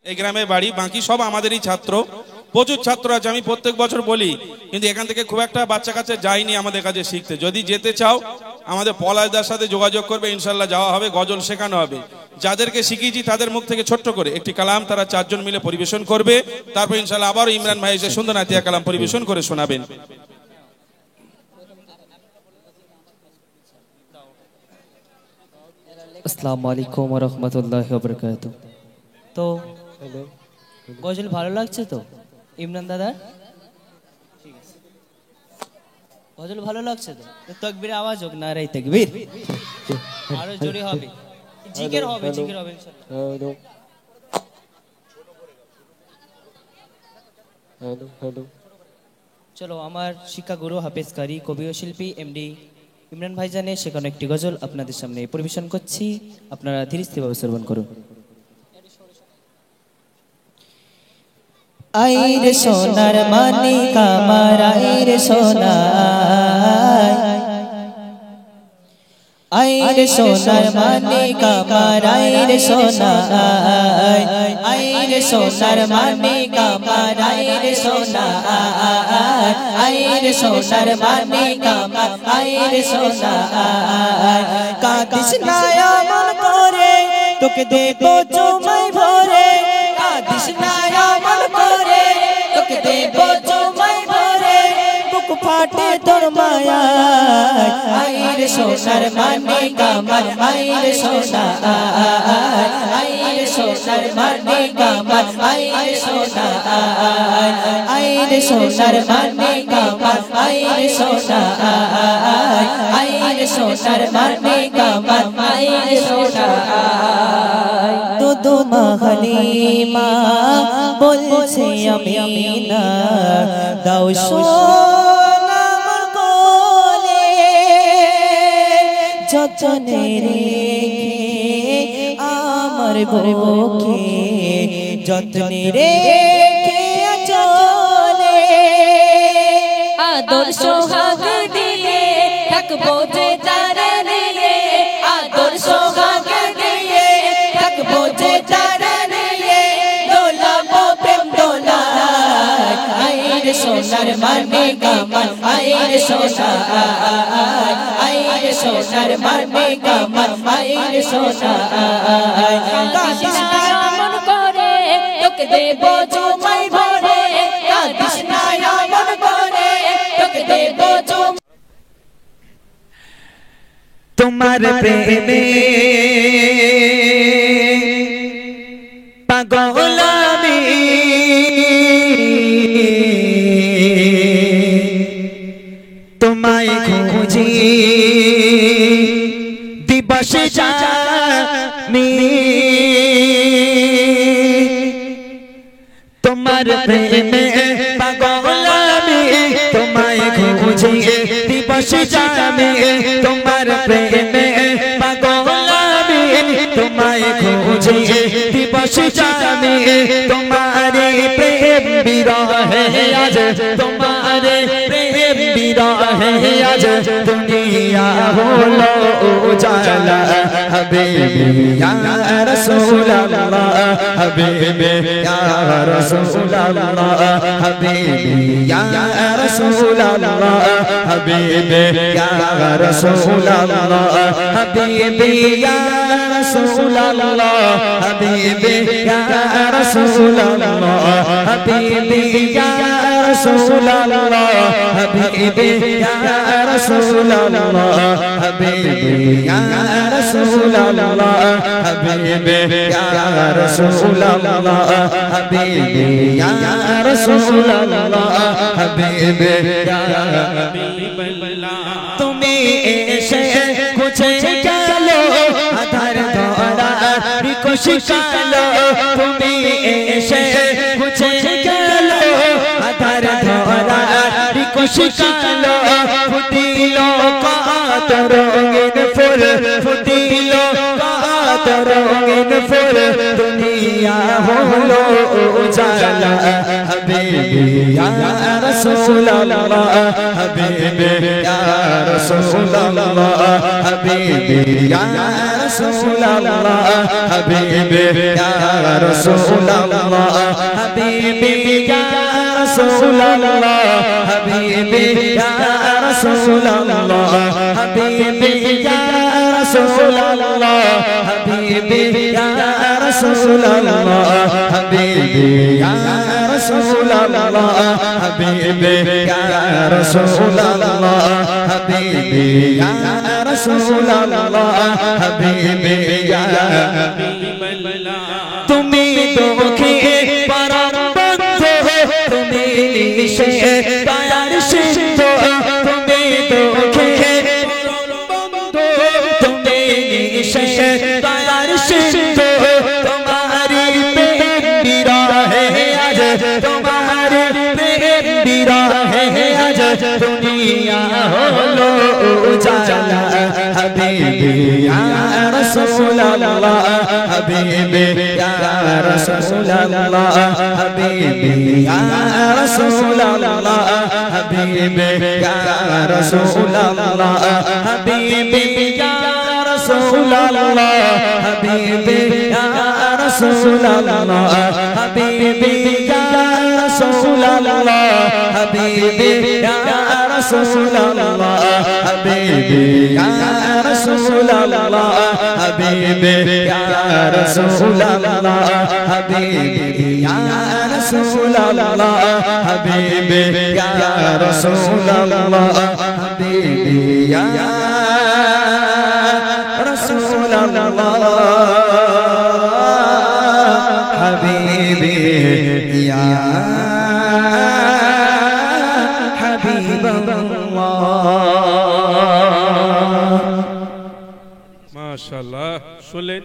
এই গ্রামে বাড়ি, বাকি সব আমাদেরই ছাত্র। প্রচুর ছাত্র আছে, আমি প্রত্যেক বছর বলি, কিন্তু এখান থেকে খুব একটা বাচ্চা কাছে যায়নি আমাদের কাছে শিখতে। যদি যেতে চাও আমাদের পলাশদার সাথে যোগাযোগ করবে, ইনশাল্লাহ যাওয়া হবে, গজল শেখানো হবে। যাদেরকে শিখিয়েছি তাদের মুখ থেকে ছোট্ট করে একটি কালাম তারা 4 জন মিলে পরিবেশন করবে। তারপর ইনশাল্লাহ আবারও ইমরান ভাই এসে সুন্দর নাতিয়া কালাম পরিবেশন করে শোনাবেন। আসসালামু আলাইকুম ওয়া রাহমাতুল্লাহি ওয়া বারাকাতুহু। তো গজল ভালো লাগছে তো ইমরান দাদা? গজল ভালো লাগছে তো? তাকবীর আওয়াজ হোক, নারে তাকবীর। আরো জোরে হবে, জিকির হবে, জিকির হবে ইনশাআল্লাহ। চলো, আমার শিক্ষাগুরু, হাফেজ কারি, কবি ও শিল্পী এমডি ইমরান ভাইজানের সেখানে একটি গজল আপনাদের সামনে পরিবেশন করছি, আপনারা ধীরে স্থিরভাবে শ্রবণ করুন। আইরে সোনার মানিক আমার, আইরে সোনা, আইরে সোনার মানিক আমার, আইরে সোনা, আইরে সোনার মানিক আমার, আইরে সোনা, আইরে সোনার মানিক আমার, আইরে সোনা। কাঁদিস না এমন করে, তোকে দেব চুমাই ভরে, কাঁদিস না এমন করে, তোকে দেব চুমাই ভরে, বুক ফাটে তোর মায়ায়। আইরে সোনার মানিক আমার, আইরে সোনা, আইরে সোনার মানিক আমার, আইরে সোনা, আইরে সোনার মানিক আমার, আইরে সোনা, আইরে সোনার মানিক আমার, আইরে সোনা। দুদু মাহলিমা বলছে আমিনা, দাও সোনা আমার কোলে, যতনে রেখে আমার বুকে, যতনে রেখে চলে, আদর সোহাগ দিয়ে থাকবো যে তারা নিয়ে, আদর সোহাগ দিয়ে থাকবো যে তারা নিয়ে, দোলাবো প্রেম দোলায়। আইরে সোনার মানিক আমার, আইরে সোনা, আইরে সোনার মানিক আমার, আইরে সোনা। কাঁদিস না এমন করে, তোকে দেব চুমাই ভরে, কাঁদিস না এমন করে, তোকে দেব চুমাই। তোমার প্রেমে পাগল আমি, তোমায় খুঁজি দিবস জামি, তোমার প্রেমে পাগল আমি, তোমায় খুঁজি দিবস জামি, তোমার প্রেমে পাগল আমি, তোমায় খুঁজি দিবস জামি, তোমারে প্রেম বিরহে আজ, তোমারে প্রেম বিরহে আজ, দুনিয়া হলো উজালা। হাবিবি ইয়া রাসূলুল্লাহ, হাবিবি ইয়া রাসূলুল্লাহ, হাবিবি ইয়া রাসূলুল্লাহ, হাবিবি ইয়া রাসূলুল্লাহ, হাবিবি ইয়া রাসূলুল্লাহ, হাবিবি ইয়া রাসূলুল্লাহ, হাবিবি ইয়া রাসূলুল্লাহ, হাবিবি ইয়া রাসূলুল্লাহ, হাবিবি ইয়া রাসূলুল্লাহ, হাবিবি ইয়া রাসূলুল্লাহ, হাবিবি ইয়া রাসূলুল্লাহ, হাবিবি ইয়া হাবিবাল্লাহ। তুমি এসে খুঁজে গেলো আধার ধরা রিকশি কালো, তুমি এসে খুঁজে গেলো আধার ধরা রিকশি কালো, ফুটিল কাত রঙিন ফুল, ফুটিল কাত রঙিন ফুল, দুনিয়া হলো উজালা। হাবিবি ইয়া রাসূলুল্লাহ, হাবিবি ইয়া রাসূলুল্লাহ, হাবিবি ইয়া রাসূলুল্লাহ হাবিবি ইয়া রাসূলুল্লাহ হাবিবি ইয়া রাসূলুল্লাহ হাবিবি ইয়া রাসূলুল্লাহ হাবিবি ইয়া রাসূলুল্লাহ হাবিবি ইয়া রাসূলুল্লাহ হাবিবি ইয়া রাসূলুল্লাহ হাবিবি ইয়া রাসূলুল্লাহ হাবিবি ইয়া রাসূলুল্লাহ হাবিবি ইয়া হাবিবাল্লাহ তুমি দুঃখী পরম বন্ধু তুমি নিশে দয়ার সিন্ধু তুমি দুঃখী পরম বন্ধু তুমি নিশে দয়ার সিন্ধু তোমারি প্রেম বিরহে আজ তোমারি প্রেম বিরহে আজ দুনিয়া হলো উজালা হাবিবি ইয়া রাসূলুল্লাহ হাবিবি ইয়া রাসূলুল্লাহ হাবিবি ইয়া রাসূলুল্লাহ হাবিবি ইয়া রাসূলুল্লাহ হাবিবি ইয়া রাসূলুল্লাহ হাবিবি ইয়া রাসূলুল্লাহ হাবিবি ইয়া রাসূলুল্লাহ হাবিবি ইয়া রাসূলুল্লাহ হাবিবি ইয়া রাসূলুল্লাহ হাবিবি ইয়া রাসূলুল্লাহ হাবিবি ইয়া রাসূলুল্লাহ হাবিবি ইয়া রাসূলুল্লাহ হাবিবি ইয়া রাসূলুল্লাহ হাবিবি ইয়া মাশাআল্লাহ শুনলেন।